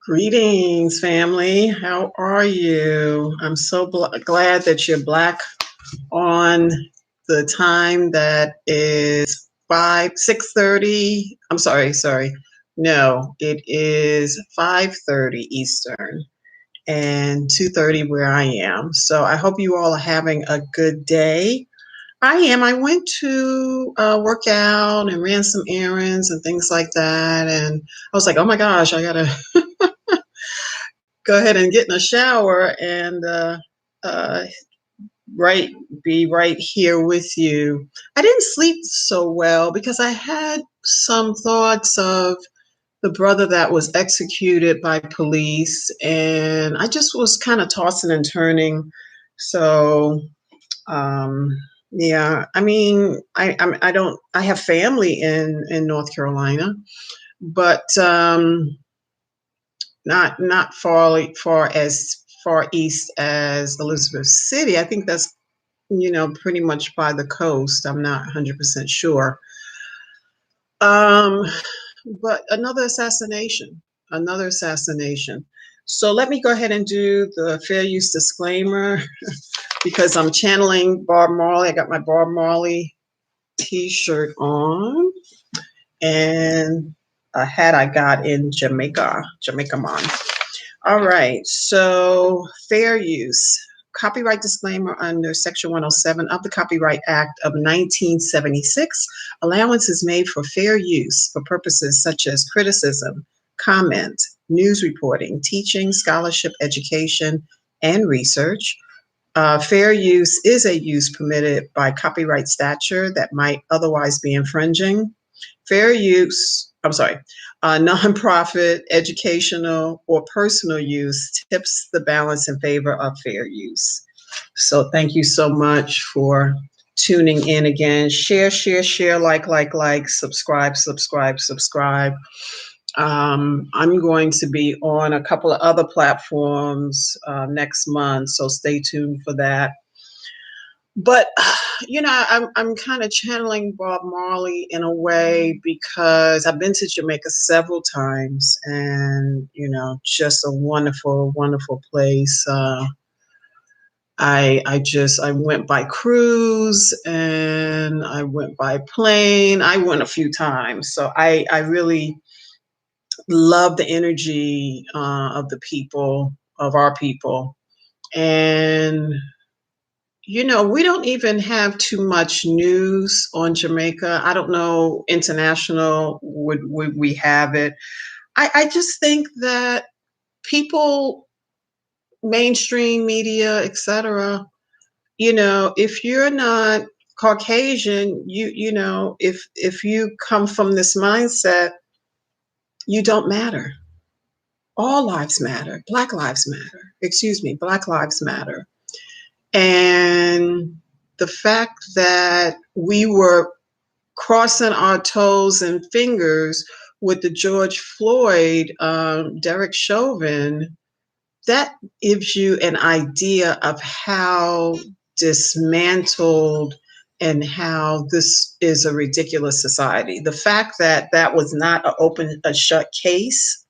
Greetings, family. How are you? I'm so glad that you're black on the time that is 6:30. I'm sorry. No, it is 5:30 Eastern and 2:30 where I am. So I hope you all are having a good day. I am. I went to work out and ran some errands and things like that. And I was like, oh my gosh, I got to go ahead and get in a shower and uh, right be right here with you. I didn't sleep so well because I had some thoughts of the brother that was executed by police, and I just was kind of tossing and turning. So, um, yeah, I mean, I don't. I have family in North Carolina, but not far east as Elizabeth City. I think that's pretty much by the coast. I'm not 100% sure. Um, but another assassination. So let me go ahead and do the fair use disclaimer because I'm channeling Bob Marley. I got my Bob Marley T-shirt on and a hat I got in Jamaica Mon. All right, so fair use. Copyright disclaimer under Section 107 of the Copyright Act of 1976. Allowance is made for fair use for purposes such as criticism, comment, news reporting, teaching, scholarship, education, and research. Fair use is a use permitted by copyright statute that might otherwise be infringing. Fair use, I'm sorry, nonprofit, educational, or personal use tips the balance in favor of fair use. So thank you so much for tuning in again. Share, like, subscribe. I'm going to be on a couple of other platforms next month, so stay tuned for that. But I'm kind of channeling Bob Marley in a way because I've been to Jamaica several times, and just a wonderful, wonderful place. I went by cruise and I went by plane. I went a few times, so I really love the energy of the people, of our people, and we don't even have too much news on Jamaica. I don't know, international, would we have it? I just think that people, mainstream media, etc., if you're not Caucasian, if you come from this mindset, you don't matter. All lives matter. Black lives matter. Excuse me, Black lives matter. And the fact that we were crossing our toes and fingers with the George Floyd, Derek Chauvin, that gives you an idea of how dismantled and how this is a ridiculous society. The fact that that was not a shut case,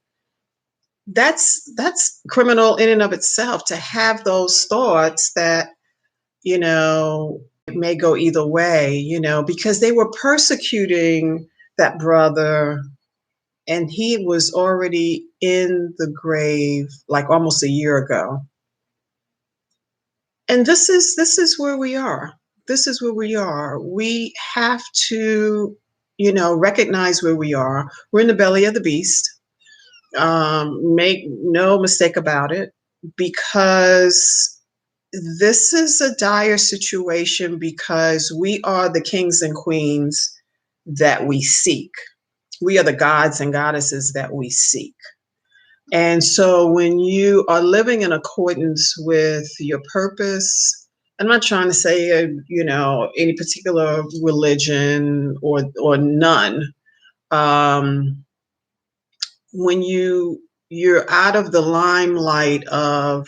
that's criminal in and of itself, to have those thoughts that it may go either way, because they were persecuting that brother and he was already in the grave like almost a year ago. And this is where we are. This is where we are. We have to, recognize where we are. We're in the belly of the beast. Make no mistake about it, because this is a dire situation, because we are the kings and queens that we seek. We are the gods and goddesses that we seek. And so when you are living in accordance with your purpose, I'm not trying to say, any particular religion or none. When you're out of the limelight of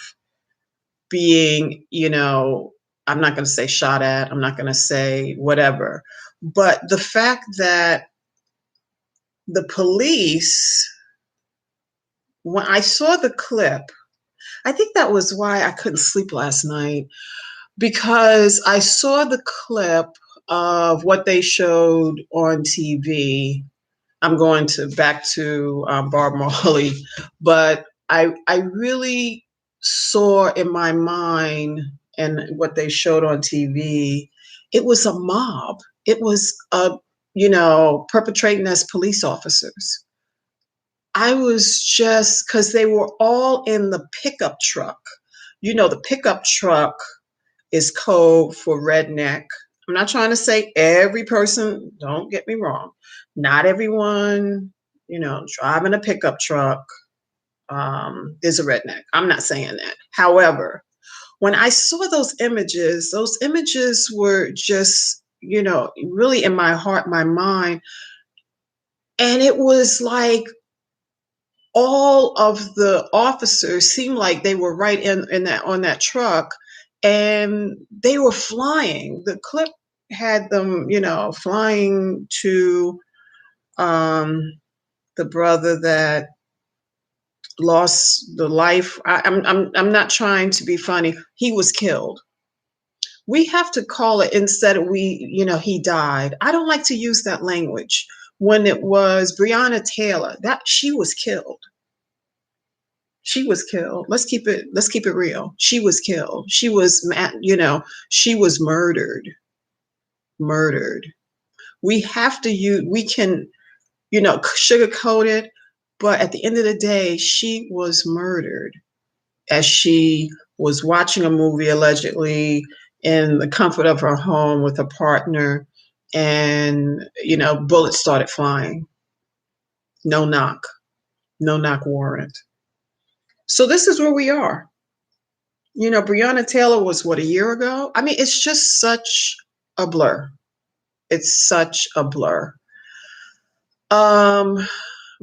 being, I'm not going to say shot at, I'm not going to say whatever, but the fact that the police when I saw the clip, I think that was why I couldn't sleep last night, because I saw the clip of what they showed on TV. I'm going back to Bob Marley, but I really saw in my mind and what they showed on TV, it was a mob. It was perpetrating as police officers. I was just, because they were all in the pickup truck. The pickup truck is code for redneck. I'm not trying to say every person, don't get me wrong. Not everyone, driving a pickup truck is a redneck. I'm not saying that. However, when I saw those images were just, really in my heart, my mind. And it was like all of the officers seemed like they were right in that on that truck, and they were flying. The clip had them, flying to um, the brother that lost the life. I'm not trying to be funny. He was killed. We have to call it, instead of he died. I don't like to use that language. When it was Breonna Taylor, that she was killed. She was killed. Let's keep it real. She was killed. She was murdered. Murdered. We can, sugarcoat it, but at the end of the day, she was murdered as she was watching a movie, allegedly in the comfort of her home with a partner, and bullets started flying. No knock. No knock warrant. So this is where we are. Breonna Taylor was, what, a year ago? I mean, it's just such a blur. It's such a blur. Um,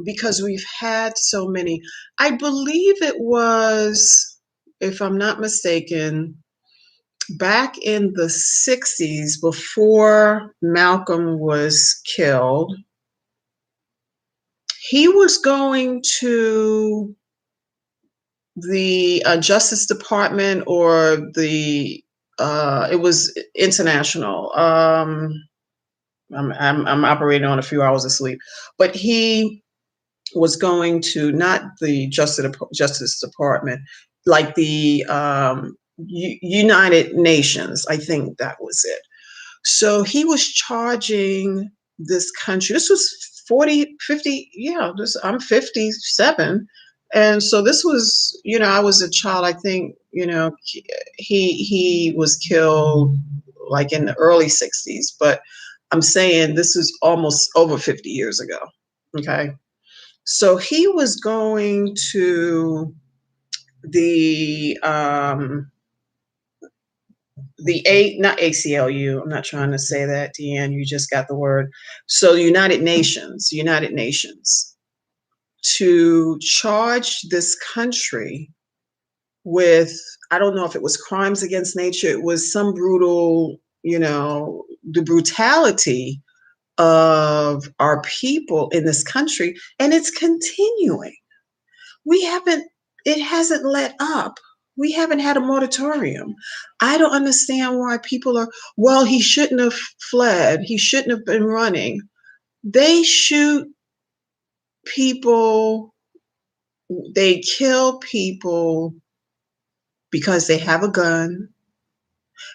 because we've had so many. I believe it was, if I'm not mistaken, back in the 60s, before Malcolm was killed, he was going to the Justice Department, or it was international. I'm operating on a few hours of sleep, but he was going to, not the Justice Department, like the United Nations. I think that was it. So he was charging this country. This was 40, 50. Yeah, I'm 57. And so this was, I was a child. I think, he was killed like in the early 60s, but I'm saying this is almost over 50 years ago. Okay. So he was going to the not ACLU. I'm not trying to say that, Deanne. You just got the word. So United Nations, to charge this country with, I don't know if it was crimes against nature. It was some brutal, the brutality of our people in this country, and it's continuing. We haven't, it hasn't let up. We haven't had a moratorium. I don't understand why people are, well, he shouldn't have fled. He shouldn't have been running. They shoot people, they kill people because they have a gun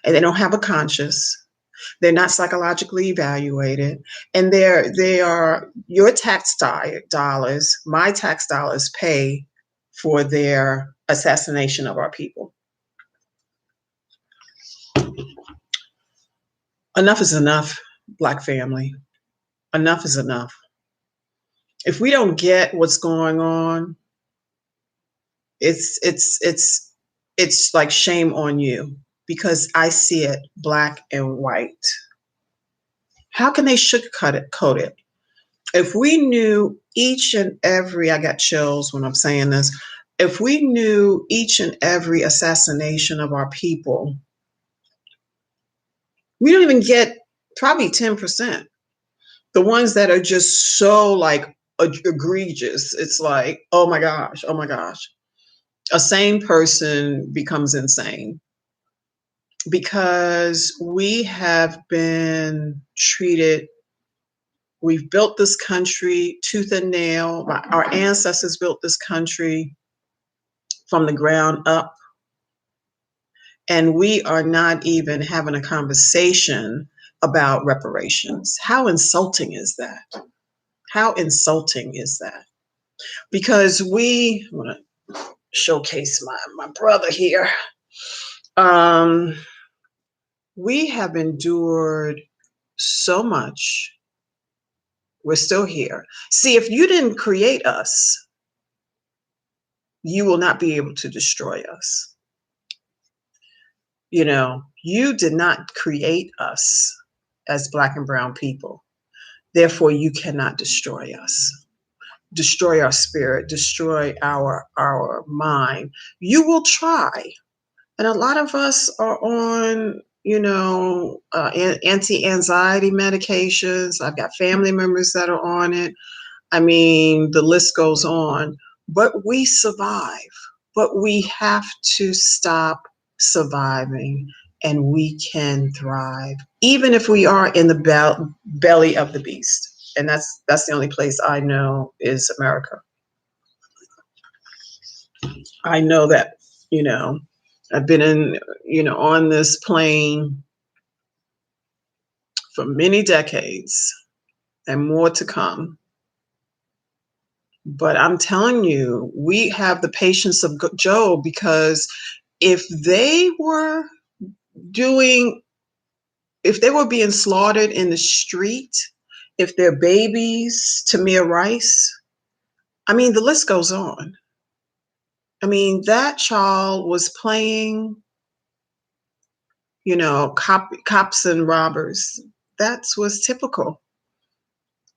and they don't have a conscience. They're not psychologically evaluated, and they are your tax dollars, my tax dollars pay for their assassination of our people. Enough is enough, Black family. Enough is enough. If we don't get what's going on, it's like shame on you, because I see it black and white. How can they sugarcoat it? If we knew each and every, I got chills when I'm saying this, if we knew each and every assassination of our people, we don't even get probably 10%. The ones that are just so like egregious. It's like, oh my gosh, oh my gosh. A sane person becomes insane because we have been treated. We've built this country tooth and nail. Our ancestors built this country from the ground up, and we are not even having a conversation about reparations. How insulting is that? How insulting is that? Because I want to showcase my brother here. Um, we have endured so much. We're still here. See, if you didn't create us, you will not be able to destroy us. You know, you did not create us as Black and brown people. Therefore, you cannot destroy us, destroy our spirit, destroy our mind. You will try. And a lot of us are on, anti-anxiety medications. I've got family members that are on it. I mean, the list goes on. But we survive. But we have to stop surviving and we can thrive, even if we are in the belly of the beast. And that's the only place I know is America. I know that, you know, I've been on this plane for many decades and more to come. But I'm telling you, we have the patience of Job, because if they were doing, if they were being slaughtered in the street, if their babies, Tamir Rice, I mean, the list goes on. I mean, that child was playing, cops and robbers. That was typical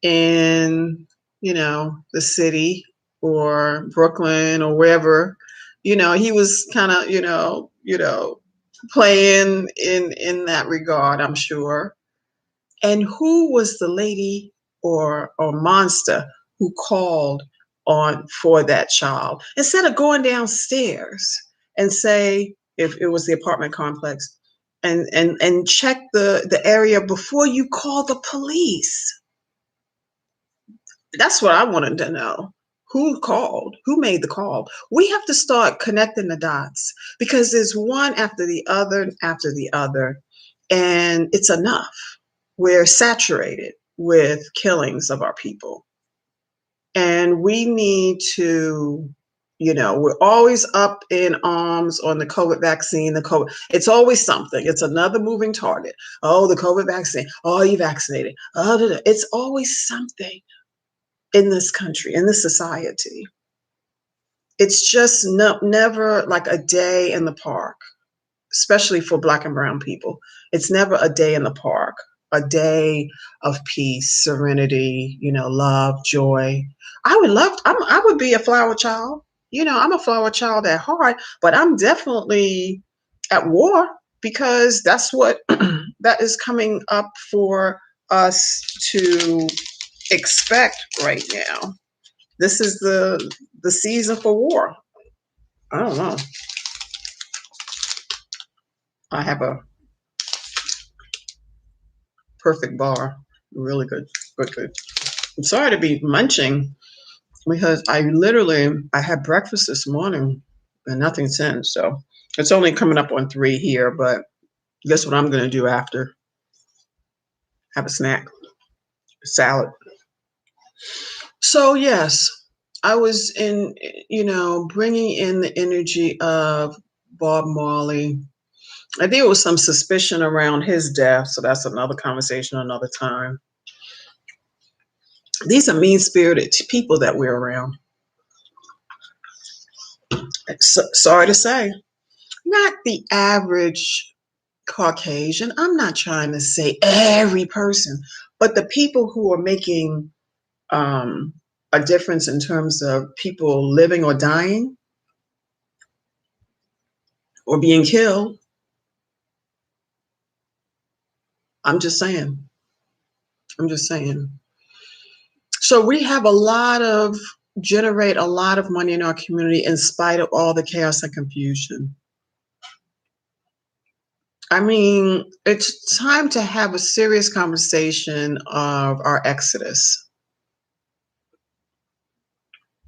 in, the city or Brooklyn or wherever. He was kind of, playing in that regard, I'm sure. And who was the lady or monster who called on for that child? Instead of going downstairs and say, if it was the apartment complex, and check the area before you call the police. That's what I wanted to know. Who called? Who made the call? We have to start connecting the dots, because there's one after the other, and it's enough. We're saturated with killings of our people. And we need to, we're always up in arms on the COVID vaccine, it's always something. It's another moving target. Oh, the COVID vaccine. Oh, you vaccinated. Oh, it's always something in this country, in this society. It's just never like a day in the park, especially for Black and brown people. It's never a day in the park, a day of peace, serenity, love, joy. I would be a flower child. I'm a flower child at heart, but I'm definitely at war, because that's what that is coming up for us to expect right now. This is the season for war. I don't know. I have a perfect bar. Really good. Good. I'm sorry to be munching, because I had breakfast this morning and nothing since. So it's only coming up on 3 here, but guess what I'm going to do after? Have a snack, salad. So yes, I was bringing in the energy of Bob Marley. I think it was some suspicion around his death. So that's another conversation another time. These are mean-spirited people that we're around. Sorry to say, not the average Caucasian. I'm not trying to say every person, but the people who are making a difference in terms of people living or dying or being killed. I'm just saying. So we have generate a lot of money in our community in spite of all the chaos and confusion. I mean, it's time to have a serious conversation of our exodus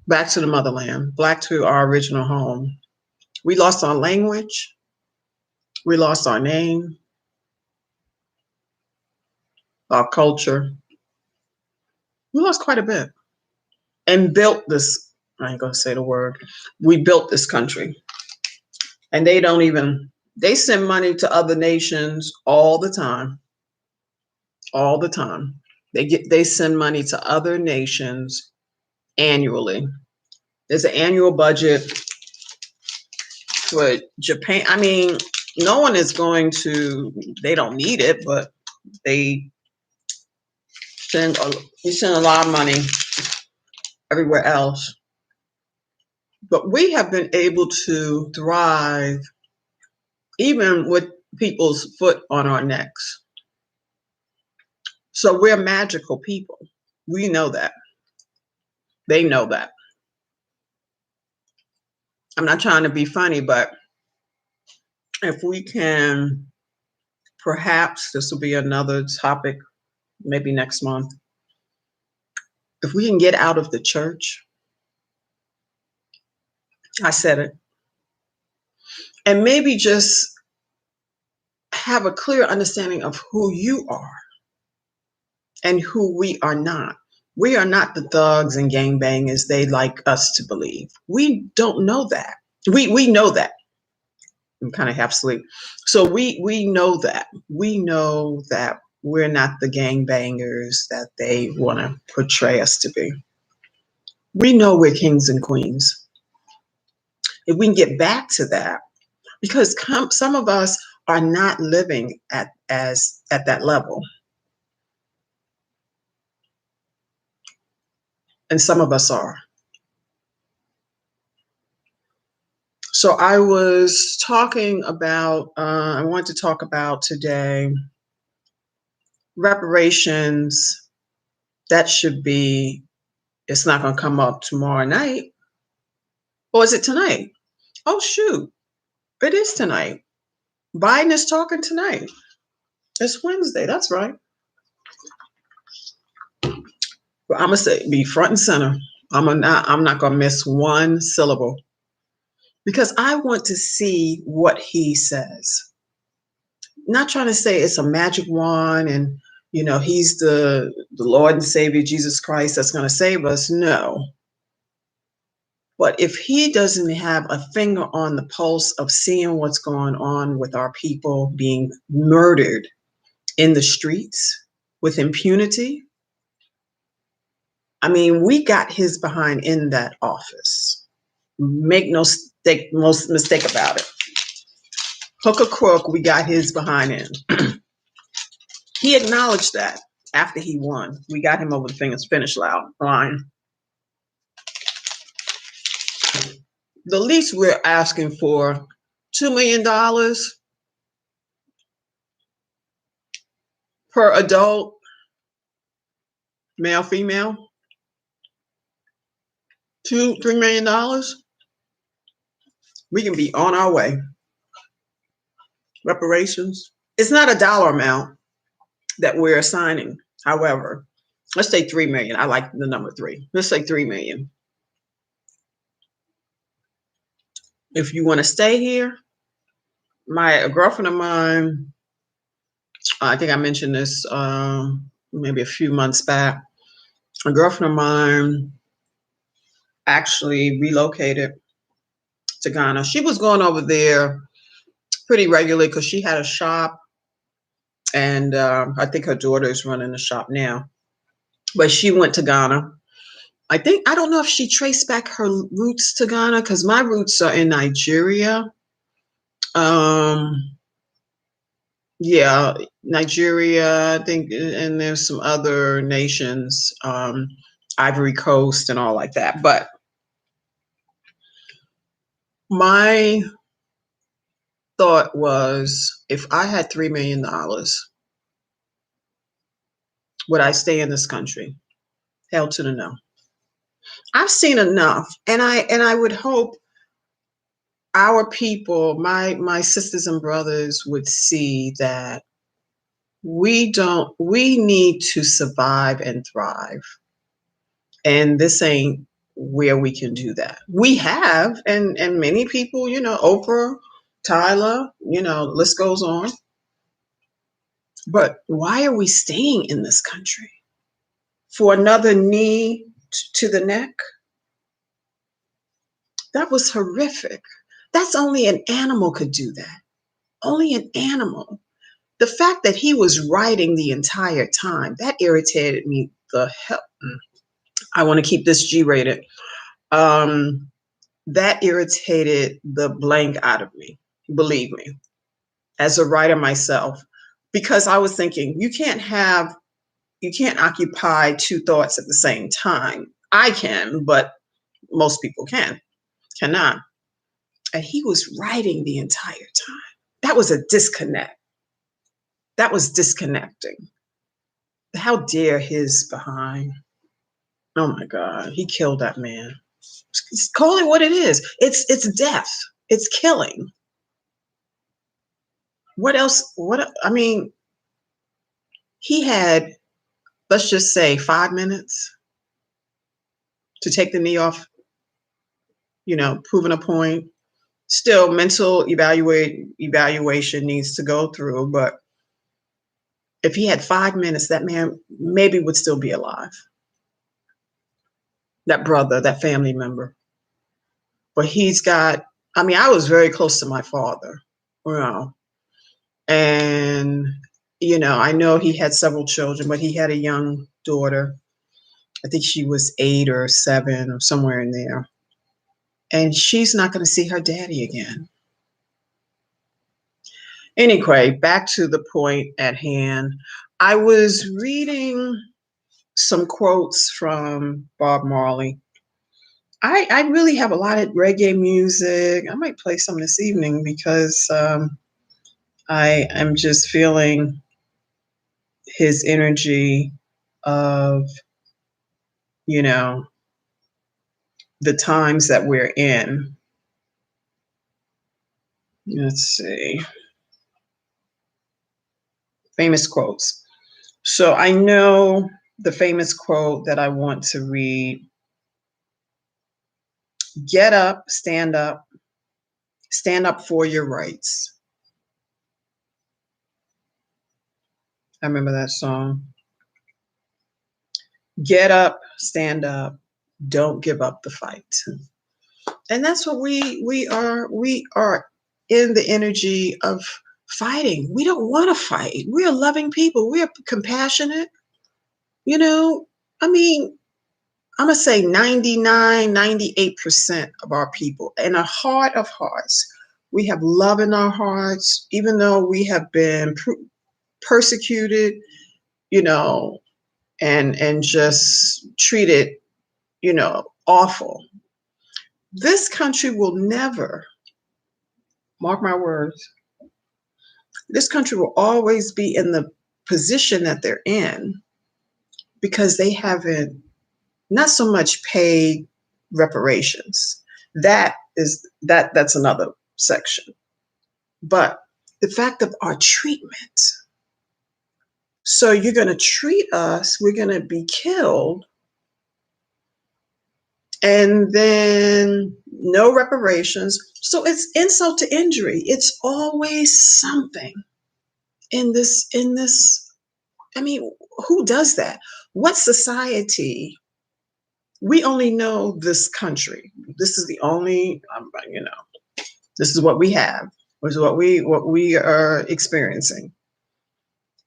back to the motherland, back to our original home. We lost our language. We lost our name, our culture. We lost quite a bit and built this. I ain't going to say the word. We built this country. And they send money to other nations all the time. All the time. They send money to other nations annually. There's an annual budget for Japan. I mean, no one is they don't need it, but they we send a lot of money everywhere else. But we have been able to thrive even with people's foot on our necks. So we're magical people. We know that. They know that. I'm not trying to be funny, but if we can, perhaps this will be another topic, maybe next month. If we can get out of the church, I said it, and maybe just have a clear understanding of who you are and who we are not. We are not the thugs and gangbangers they like us to believe. We don't know that. We know that. I'm kind of half asleep. So we know that. We know that we're not the gangbangers that they want to portray us to be. We know we're kings and queens. If we can get back to that, because some of us are not living at that level, and some of us are. So I was talking about. I want to talk about today reparations. That should be. It's not going to come up tomorrow night, or is it tonight? Oh shoot! It is tonight. Biden is talking tonight. It's Wednesday. That's right. But I'm gonna say be front and center. I'm not gonna miss one syllable because I want to see what he says. Not trying to say it's a magic wand and he's the Lord and Savior Jesus Christ that's gonna save us. No. But if he doesn't have a finger on the pulse of seeing what's going on with our people being murdered in the streets with impunity, I mean, we got his behind in that office. Make no mistake about it. Hook or crook, we got his behind in. He acknowledged that after he won. We got him over the finish line. The least we're asking for, $2 million per adult, male, female. $3 million. We can be on our way. Reparations. It's not a dollar amount that we're assigning. However, let's say 3 million. I like the number 3. Let's say 3 million. If you want to stay here, a girlfriend of mine, I think I mentioned this maybe a few months back. A girlfriend of mine actually relocated to Ghana. She was going over there pretty regularly because she had a shop, and I think her daughter is running the shop now. But she went to Ghana. I don't know if she traced back her roots to Ghana because my roots are in Nigeria. Yeah, Nigeria, I think, and there's some other nations, Ivory Coast and all like that. But my thought was, if I had $3 million, would I stay in this country? Hell to the no. I've seen enough, and I would hope our people, my sisters and brothers, would see that we need to survive and thrive. And this ain't where we can do that. We have, and many people, Oprah, Tyler, the list goes on. But why are we staying in this country? For another knee to the neck? That was horrific. That's only an animal could do that. Only an animal. The fact that he was writing the entire time, that irritated me the hell. I want to keep this G-rated. That irritated the blank out of me, believe me, as a writer myself, because I was thinking, you can't occupy two thoughts at the same time. I can, but most people cannot. And he was writing the entire time. That was a disconnect. That was disconnecting. How dare his behind? Oh my God, he killed that man. Call it what it is. It's death. It's killing. What else? I mean, he had, let's just say, 5 minutes to take the knee off, proving a point. Still, mental evaluation needs to go through, but if he had 5 minutes, that man maybe would still be alive. That brother, that family member. But I was very close to my father, and, I know he had several children, but he had a young daughter. I think she was 8 or 7 or somewhere in there. And she's not going to see her daddy again. Anyway, back to the point at hand. I was reading some quotes from Bob Marley. I really have a lot of reggae music. I might play some this evening because I am just feeling his energy of, the times that we're in. Let's see. Famous quotes. So I know the famous quote that I want to read. Get up, stand up for your rights. I remember that song. Get up, stand up, don't give up the fight. And that's what we are. We are in the energy of fighting. We don't want to fight. We are loving people. We are compassionate. I mean, I'm going to say 99, 98% of our people, in a heart of hearts, we have love in our hearts, even though we have been persecuted, and just treated, awful. This country will never, mark my words, this country will always be in the position that they're in because they haven't not so much paid reparations. That's another section. But the fact of our treatment. So you're going to treat us, we're going to be killed, and then no reparations. So it's insult to injury. It's always something in this. I mean, who does that? What society? We only know this country. This is the only, this is what we have. This is what we are experiencing.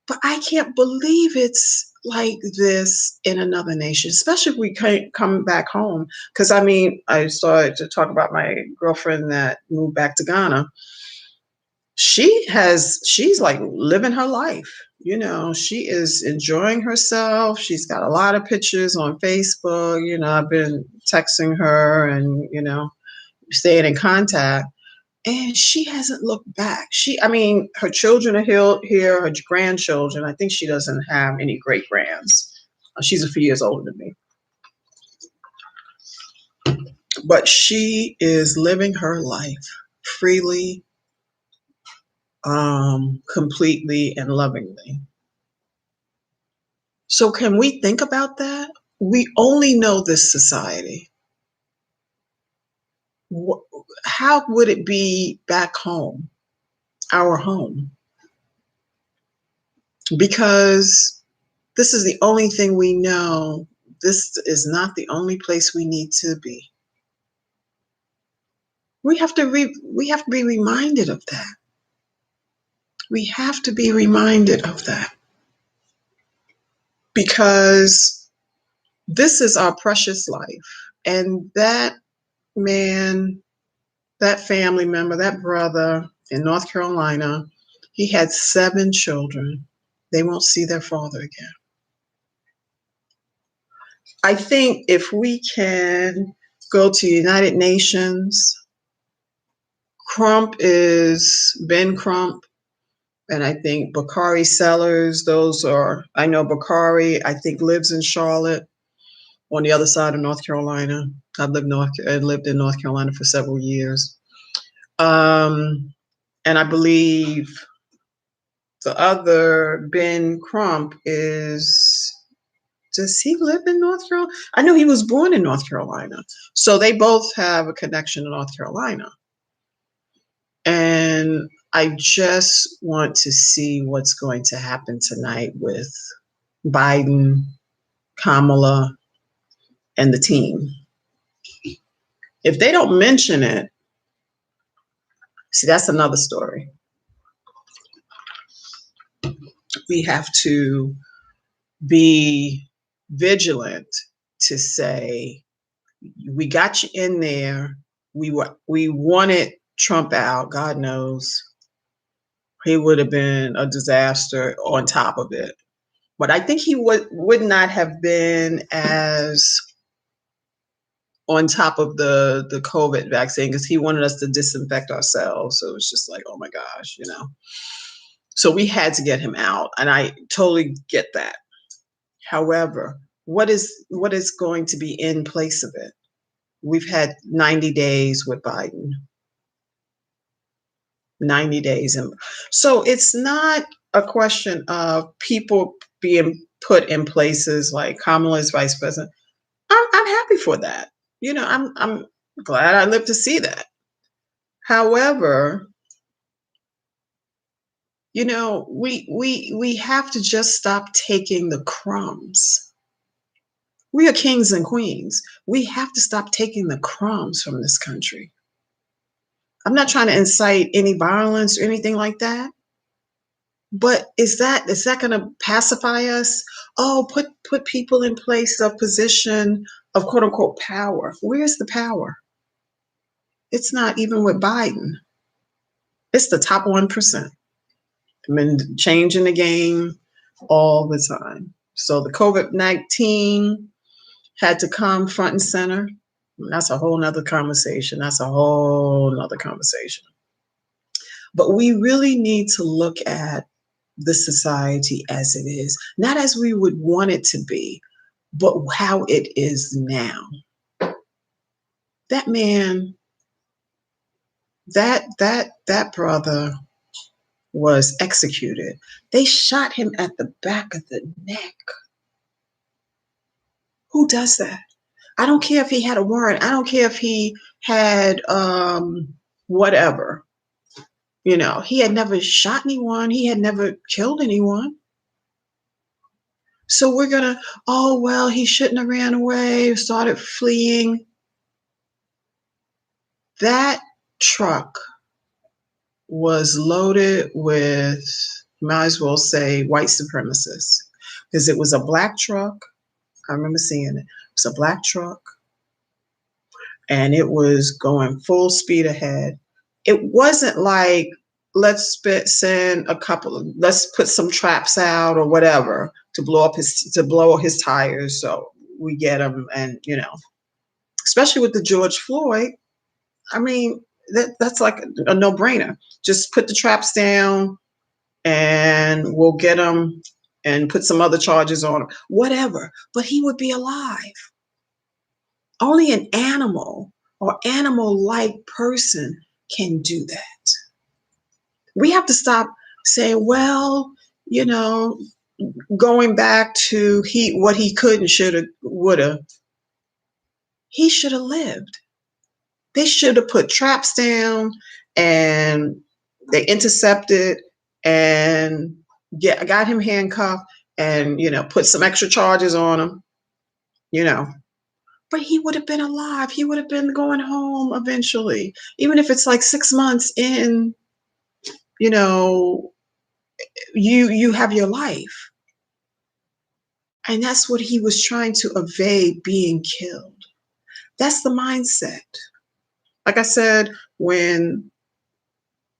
But I can't believe it's like this in another nation, especially if we can't come back home. Because I started to talk about my girlfriend that moved back to Ghana. She's like living her life. She is enjoying herself. She's got a lot of pictures on Facebook. I've been texting her and, staying in contact. And she hasn't looked back. Her children are here, her grandchildren. I think she doesn't have any great grands. She's a few years older than me. but she is living her life freely, completely, and lovingly. So can we think about that? We only know this society. How would it be back home, our home? Because this is the only thing we know. This is not the only place we need to be. We have to be reminded of that. We have to be reminded of that because this is our precious life. And that man, that family member, that brother in North Carolina, he had 7 children. They won't see their father again. I think if we can go to United Nations, Crump is Ben Crump, and I think Bakari Sellers. Those are, I know Bakari, I think lives in Charlotte on the other side of North Carolina. I lived in North Carolina for several years. And I believe the other Ben Crump does he live in North Carolina? I know he was born in North Carolina. So they both have a connection to North Carolina. And I just want to see what's going to happen tonight with Biden, Kamala, and the team. If they don't mention it, see, that's another story. We have to be vigilant to say, we got you in there. We wanted Trump out. God knows he would have been a disaster on top of it. But I think he would not have been as on top of the COVID vaccine because he wanted us to disinfect ourselves. So it was just like, oh my gosh, you know. So we had to get him out, and I totally get that. However, what is going to be in place of it? We've had 90 days with Biden. 90 days. And so it's not a question of people being put in places like Kamala's vice president. I'm happy for that. You know, I'm glad I lived to see that. However, you know, we have to just stop taking the crumbs. We are kings and queens. We have to stop taking the crumbs from this country. I'm not trying to incite any violence or anything like that. But is that going to pacify us? Oh, put people in place of position of quote unquote power. Where's the power? It's not even with Biden. It's the top 1%. I mean, changing the game all the time. So the COVID-19 had to come front and center. That's a whole nother conversation. But we really need to look at the society as it is, not as we would want it to be, but how it is now. That man, that brother was executed. They shot him at the back of the neck. Who does that? I don't care if he had a warrant. I don't care if he had whatever. You know, he had never shot anyone. He had never killed anyone. So we're going to, oh, well, he shouldn't have ran away, started fleeing. That truck was loaded with, might as well say, white supremacists, because it was a black truck. I remember seeing it. It was a black truck, and it was going full speed ahead. It wasn't like, let's put some traps out or whatever to blow his tires so we get him. And, you know, especially with the George Floyd, I mean, that's like a no-brainer. Just put the traps down and we'll get him and put some other charges on him, whatever. But he would be alive. Only an animal or animal-like person can do that. We have to stop saying, well, you know, going back to what he could and should have, would have. He should have lived. They should have put traps down, and they intercepted and got him handcuffed, and put some extra charges on him. But he would have been alive. He would have been going home eventually, even if it's like 6 months in. You have your life, and that's what he was trying to evade, being killed. That's the mindset. Like I said, when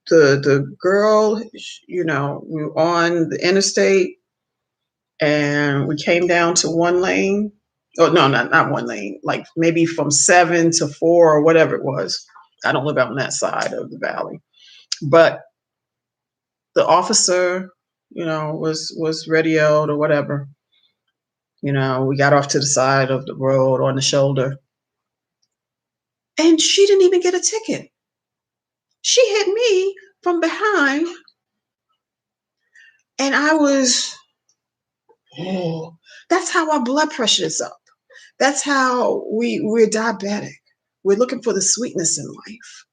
the girl, we were on the interstate and we came down to one lane. Oh, no, not one lane, like maybe from 7 to 4 or whatever it was. I don't live out on that side of the valley. But the officer, was radioed or whatever. We got off to the side of the road on the shoulder. And she didn't even get a ticket. She hit me from behind. And I was, that's how our blood pressure is up. That's how we're diabetic. We're looking for the sweetness in life.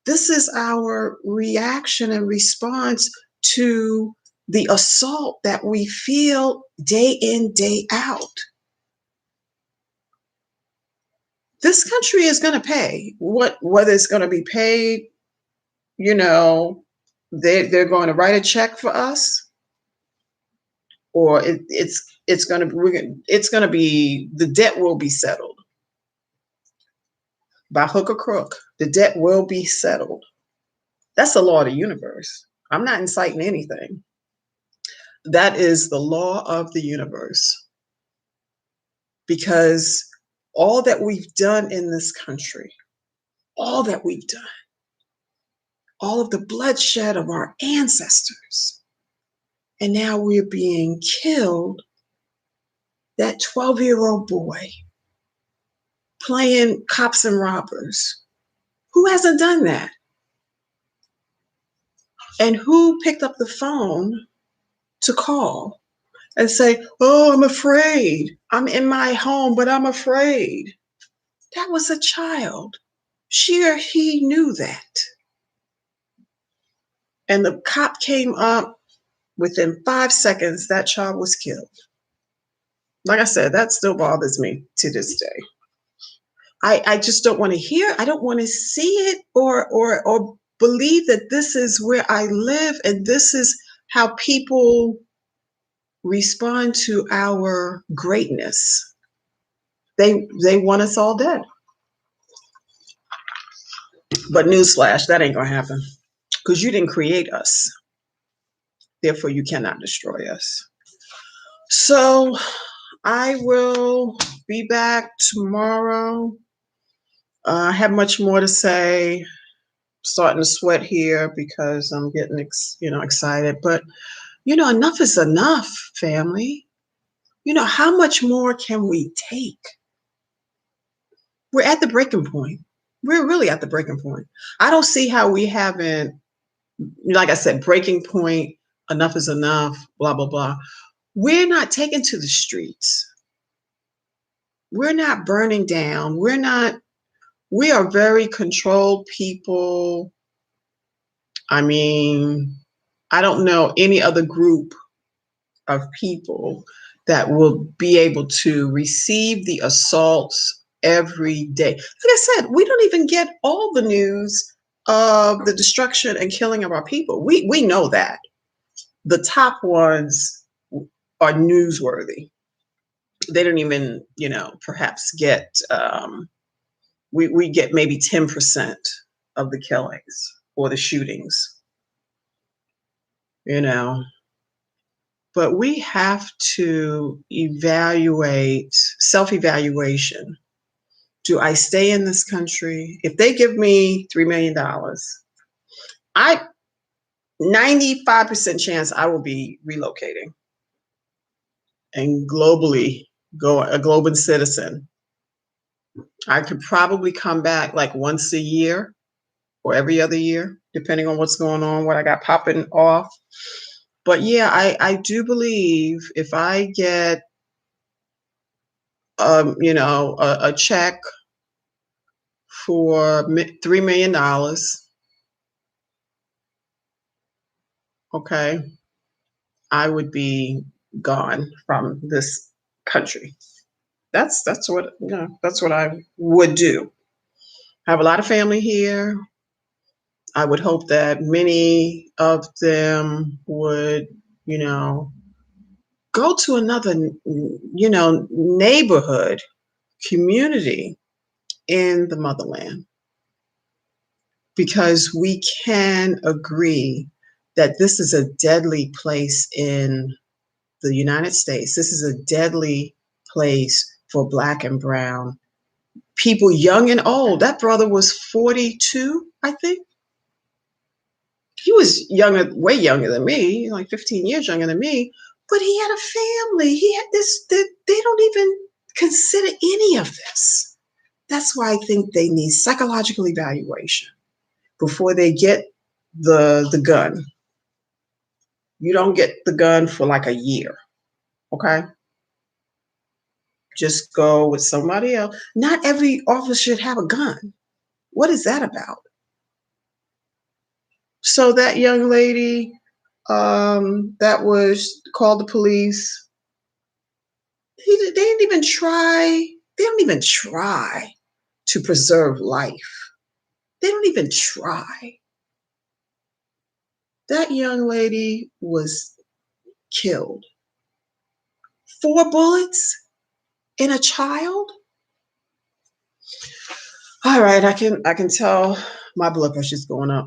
This is our reaction and response to the assault that we feel day in, day out. This country is going to pay. Whether it's going to be paid, they're going to write a check for us, or it's going to be, the debt will be settled by hook or crook. The debt will be settled. That's the law of the universe. I'm not inciting anything. That is the law of the universe. Because all that we've done in this country, all that we've done, all of the bloodshed of our ancestors, and now we're being killed. That 12-year-old boy playing cops and robbers. Who hasn't done that? And who picked up the phone to call and say, oh, I'm afraid. I'm in my home, but I'm afraid. That was a child. She or he knew that. And the cop came up. Within 5 seconds, that child was killed. Like I said, that still bothers me to this day. I just don't want to hear. I don't want to see it or believe that this is where I live and this is how people respond to our greatness. They want us all dead. But newsflash, that ain't gonna happen, because you didn't create us. Therefore, you cannot destroy us. So I will be back tomorrow. I have much more to say. Starting to sweat here because I'm getting excited. But enough is enough, family. How much more can we take? We're at the breaking point. We're really at the breaking point. I don't see how we haven't, like I said, breaking point, enough is enough, blah, blah, blah. We're not taken to the streets. We're not burning down. We are very controlled people. I mean, I don't know any other group of people that will be able to receive the assaults every day. Like I said, we don't even get all the news of the destruction and killing of our people. We know that. The top ones are newsworthy. They don't even, perhaps get, we get maybe 10% of the killings or the shootings, But we have to evaluate, self-evaluation. Do I stay in this country? If they give me $3 million, 95% chance I will be relocating and globally go a global citizen. I could probably come back like once a year or every other year, depending on what's going on, what I got popping off. But yeah, I do believe if I get a check for $3 million, okay, I would be gone from this country. That's what that's what I would do. I have a lot of family here. I would hope that many of them would, you know, go to another, neighborhood, community in the motherland, because we can agree that this is a deadly place in the United States. This is a deadly place for Black and brown people, young and old. That brother was 42, I think. He was younger, way younger than me, like 15 years younger than me, but he had a family. He had this, they don't even consider any of this. That's why I think they need psychological evaluation before they get the gun. You don't get the gun for like a year, okay? Just go with somebody else. Not every officer should have a gun. What is that about? So that young lady that was called the police, they didn't even try. They don't even try to preserve life. They don't even try. That young lady was killed. 4 bullets in a child. All right, I can tell my blood pressure's going up.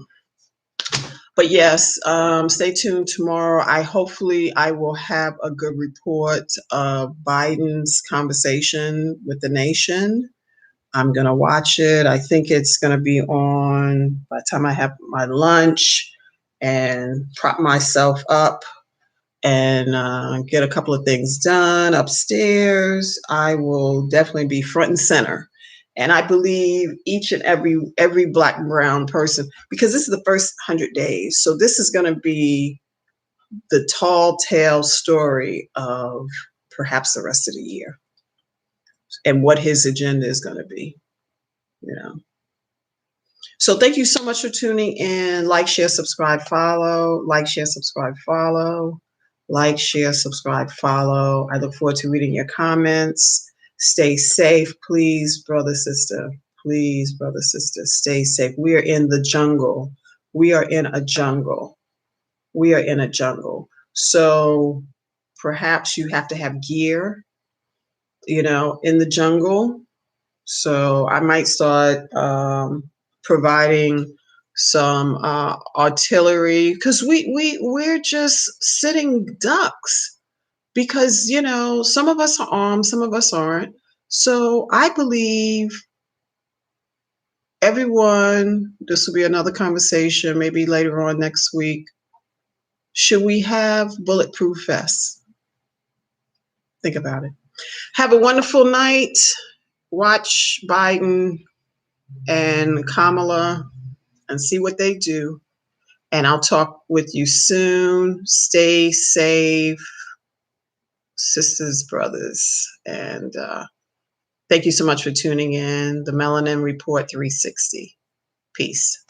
But yes, stay tuned tomorrow. Hopefully I will have a good report of Biden's conversation with the nation. I'm gonna watch it. I think it's gonna be on by the time I have my lunch and prop myself up and get a couple of things done upstairs. I will definitely be front and center. And I believe each and every Black and brown person, because this is the first 100 days. So this is going to be the tall tale story of perhaps the rest of the year and what his agenda is going to be. You know. So thank you so much for tuning in. Like, share, subscribe, follow. Like, share, subscribe, follow. Like, share, subscribe, follow. I look forward to reading your comments. Stay safe, please, brother, sister. Please, brother, sister, stay safe. We are in the jungle. We are in a jungle. We are in a jungle. So perhaps you have to have gear, in the jungle. So I might start providing some artillery, because we're just sitting ducks, because some of us are armed, some of us aren't. So I believe everyone, this will be another conversation maybe later on next week. Should we have bulletproof vests? Think about it. Have a wonderful night. Watch Biden and Kamala and see what they do. And I'll talk with you soon. Stay safe, sisters, brothers. And thank you so much for tuning in. The Melanin Report 360. Peace.